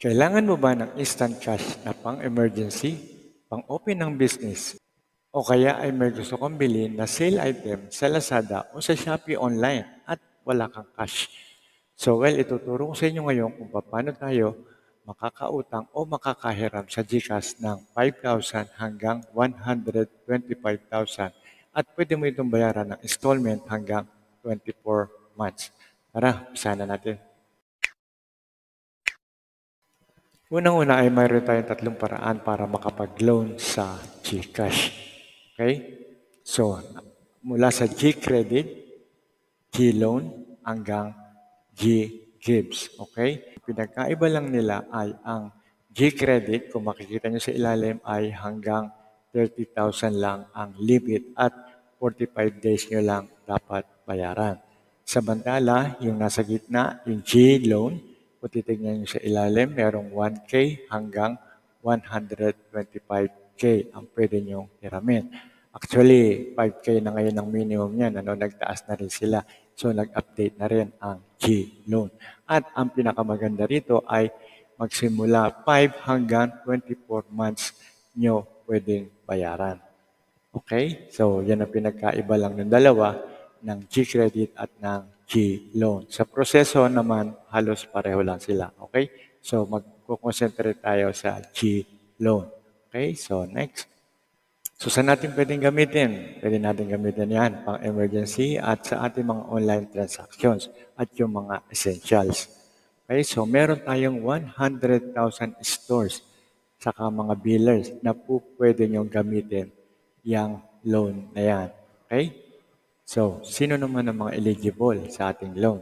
Kailangan mo ba ng instant cash na pang-emergency, pang-open ng business, o kaya ay may gusto kang bilhin na sale item sa Lazada o sa Shopee online at wala kang cash? Ituturo ko sa inyo ngayon kung paano tayo makakautang o makakahiram sa GCash ng 5,000 hanggang 125,000 at pwede mo itong bayaran ng installment hanggang 24 months. Tara, umpisa na natin. Unang-una ay mayroon tayong tatlong paraan para makapag-loan sa GCash. Okay? So, mula sa GCredit, GLoan, hanggang GGives. Okay? Pinagkaiba lang nila ay ang GCredit, kung makikita nyo sa ilalim, ay hanggang 30,000 lang ang limit at 45 days nyo lang dapat bayaran. Samantala, yung nasa gitna, yung GLoan, kung titignan nyo sa ilalim, merong 1K hanggang 125K ang pwede nyong hiramin. Actually, 5K na ngayon ang minimum niyan. Nagtaas na rin sila. So, nag-update na rin ang GLoan. At ang pinakamaganda rito ay magsimula 5 hanggang 24 months nyo pwedeng bayaran. Okay? So, yan ang pinagkaiba lang ng dalawa, ng GCredit at ng GLoan. Sa proseso naman, halos pareho lang sila. Okay? So, mag-concentrate tayo sa GLoan. Okay? So, next. So, saan natin pwedeng gamitin? Pwede natin gamitin yan pang emergency at sa ating mga online transactions at yung mga essentials. Okay? So, meron tayong 100,000 stores saka mga billers na po pwede nyong gamitin yung loan na yan. Okay? So, sino naman ang mga eligible sa ating loan?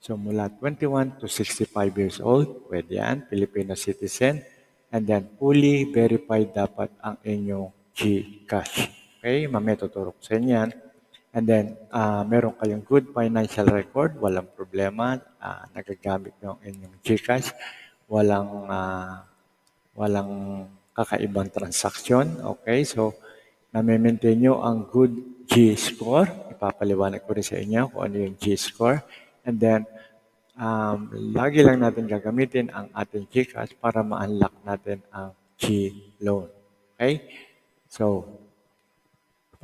So, mula 21 to 65 years old, pwede yan, Filipino citizen, and then fully verified dapat ang inyong GCash. Okay? Mamaya tuturo ko sa inyo yan. And then, meron kayong good financial record, walang problema, nagagamit nyo ang inyong GCash, walang kakaibang transaksyon. Okay? So, na-maintain nyo ang good G-score. Ipapaliwanag ko rin sa inyo kung ano yung G-score. And then, lagi lang natin gagamitin ang ating GCash para ma-unlock natin ang G-loan. Okay? So,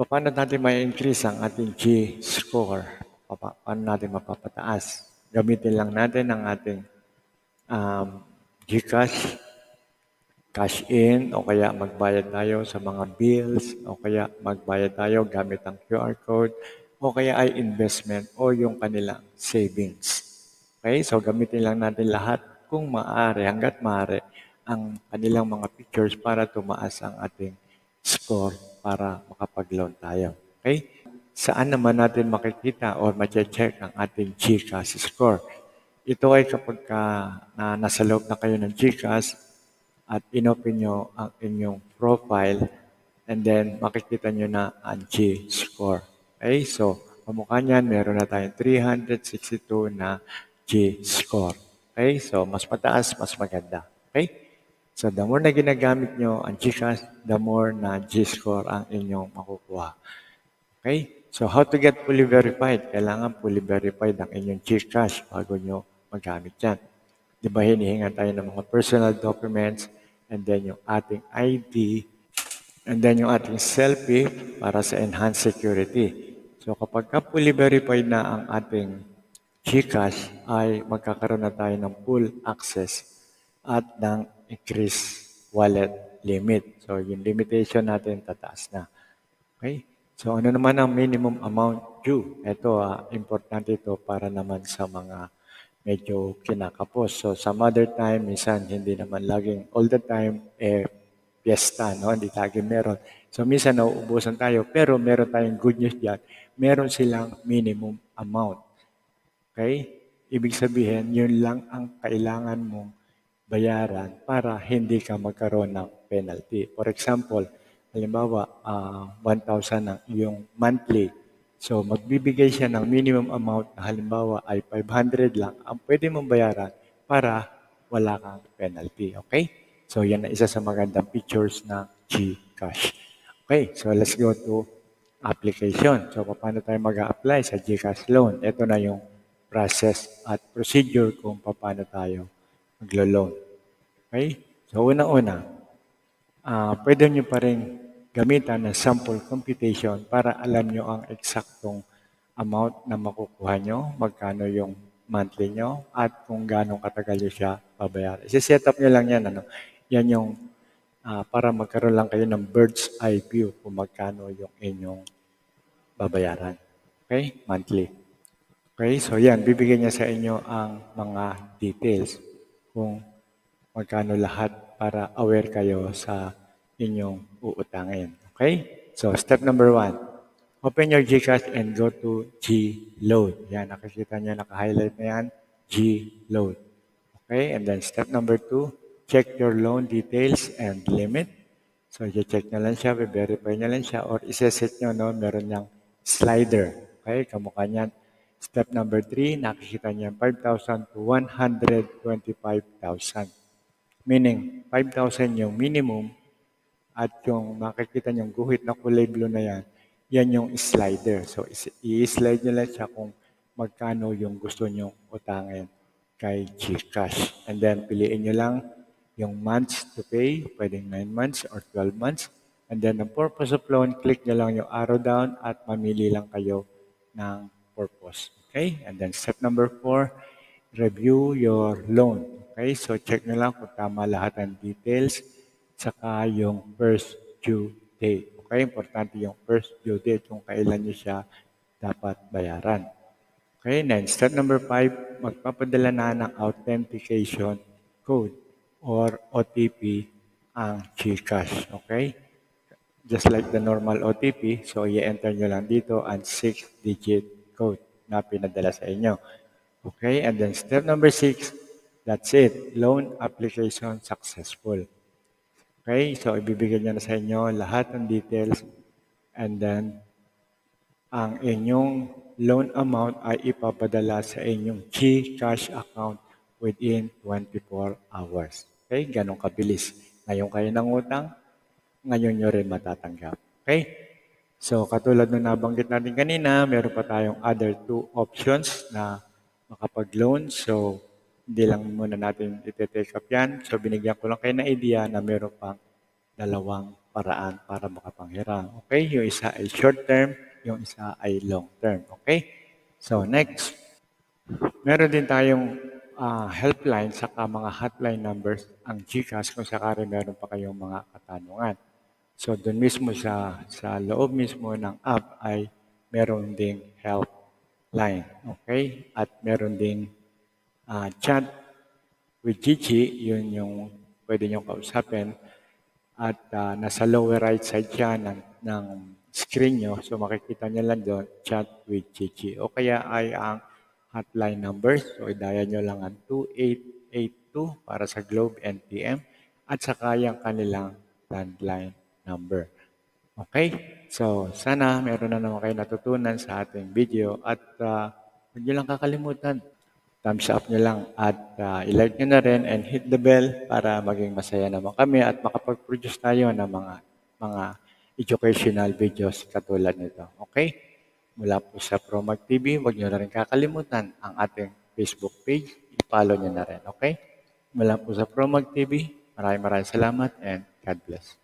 paano natin ma-increase ang ating G-score? Paano natin mapapataas? Gamitin lang natin ang ating GCash, cash in, o kaya magbayad tayo sa mga bills, o kaya magbayad tayo gamit ang QR code, o kaya ay investment o yung kanilang savings. Okay? So, gamitin lang natin lahat kung maaari, hanggat maaari, ang kanilang mga pictures para tumaas ang ating score para makapag-loan tayo. Okay? Saan naman natin makikita o ma-check ang ating GCash score? Ito ay kapag nasa loob na kayo ng GCash, at inopen nyo ang inyong profile and then makikita nyo na ang G-score. Okay? So, pamukha niyan, meron na tayong 362 na G-score. Okay? So, mas mataas, mas maganda. Okay? So, the more na ginagamit nyo ang GCash, the more na G-score ang inyong makukuha. Okay? So, how to get fully verified? Kailangan fully verified ang inyong GCash bago nyo magamit yan. Di ba, hinihingan tayo ng mga personal documents, and then yung ating ID, and then yung ating selfie para sa enhanced security. So kapag fully verified na ang ating GCash, ay magkakaroon na tayo ng full access at ng increased wallet limit. So yung limitation natin tataas na. Okay? So ano naman ang minimum amount due? Ito, importante ito para naman sa mga medyo kinakapos. So, some other time, minsan hindi naman laging all the time, piyesta, no? Hindi lagi meron. So, minsan nauubusan tayo, pero meron tayong good news dyan. Meron silang minimum amount. Okay? Ibig sabihin, yun lang ang kailangan mong bayaran para hindi ka magkaroon ng penalty. For example, halimbawa, 1,000 ang iyong monthly. So, magbibigay siya ng minimum amount na halimbawa ay 500 lang ang pwede mong bayaran para wala kang penalty. Okay? So, yan na isa sa magandang features ng GCash. Okay, so let's go to application. So, paano tayo mag-a-apply sa GCash loan? Ito na yung process at procedure kung paano tayo maglo-loan. Okay? So, una-una, pwede nyo pa rin gamitan ng sample computation para alam nyo ang eksaktong amount na makukuha nyo, magkano yung monthly nyo, at kung gano'ng katagal nyo siya babayaran. I-set up nyo lang yan. Yan yung para magkaroon lang kayo ng bird's eye view kung magkano yung inyong babayaran. Okay? Monthly. Okay? So yan, bibigyan niya sa inyo ang mga details kung magkano lahat para aware kayo sa inyong uutangin. Okay? So, step number 1. Open your GCash and go to G-Load. Yan, nakikita niyo, naka-highlight na yan. G-Load. Okay? And then step number 2, check your loan details and limit. So, i-check nyo lang siya, i-verify nyo lang siya, or isa-set nyo, no, meron niyang slider. Okay? Kamukha niyan. Step number 3, nakikita niyo 5,000 to 125,000. Meaning, 5,000 yung minimum at yung makikita niyong guhit na kulay blue na yan, yan yung slider. So, i-slide nyo lang siya kung magkano yung gusto nyong utangin kay GCash. And then, piliin nyo lang yung months to pay, pwedeng 9 months or 12 months. And then, the purpose of loan, click nyo lang yung arrow down at mamili lang kayo ng purpose. Okay? And then, step number 4, review your loan. Okay? So, check nyo lang kung tama lahat ng details saka yung first due date. Okay? Importante yung first due date kung kailan nyo siya dapat bayaran. Okay? Then, step number 5, magpapadala na ng authentication code or OTP ang GCash. Okay? Just like the normal OTP, so i-enter nyo lang dito ang 6-digit code na pinadala sa inyo. Okay, and then step number 6, that's it. Loan application successful. Okay, so ibibigay niya na sa inyo lahat ng details and then ang inyong loan amount ay ipapadala sa inyong GCash account within 24 hours. Okay, ganun kabilis. Ngayon kayo nangutang, ngayon nyo rin matatanggap. Okay? So, katulad ng nabanggit natin kanina, meron pa tayong other 2 options na makapag-loan. So, hindi lang muna natin iti-take up yan. So, binigyan ko lang kayo ng idea na meron pang 2 paraan para makapanghiram. Okay? Yung isa ay short term, yung isa ay long term. Okay? So, next. Meron din tayong helpline saka mga hotline numbers ang GCash kung sakali meron pa kayong mga katanungan. So, doon mismo sa loob mismo ng app ay meron ding helpline. Okay? At meron ding chat with Gigi, yun yung pwede nyo kausapin. At nasa lower right side siya ng screen nyo. So, makikita nyo lang doon, chat with Gigi. O kaya ay ang hotline numbers. So, i-dial nyo lang ang 2882 para sa Globe NTM at saka yung kanilang landline number. Okay? So, sana meron na naman kayo natutunan sa ating video at huwag nyo lang kakalimutan. Thumbs up nyo lang at i-like nyo na rin and hit the bell para maging masaya naman kami at makapag-produce tayo ng mga educational videos katulad nito. Okay? Mula po sa Promag TV, huwag nyo na rin kakalimutan ang ating Facebook page. I-follow nyo na rin. Okay? Mula po sa Promag TV, maraming salamat and God bless.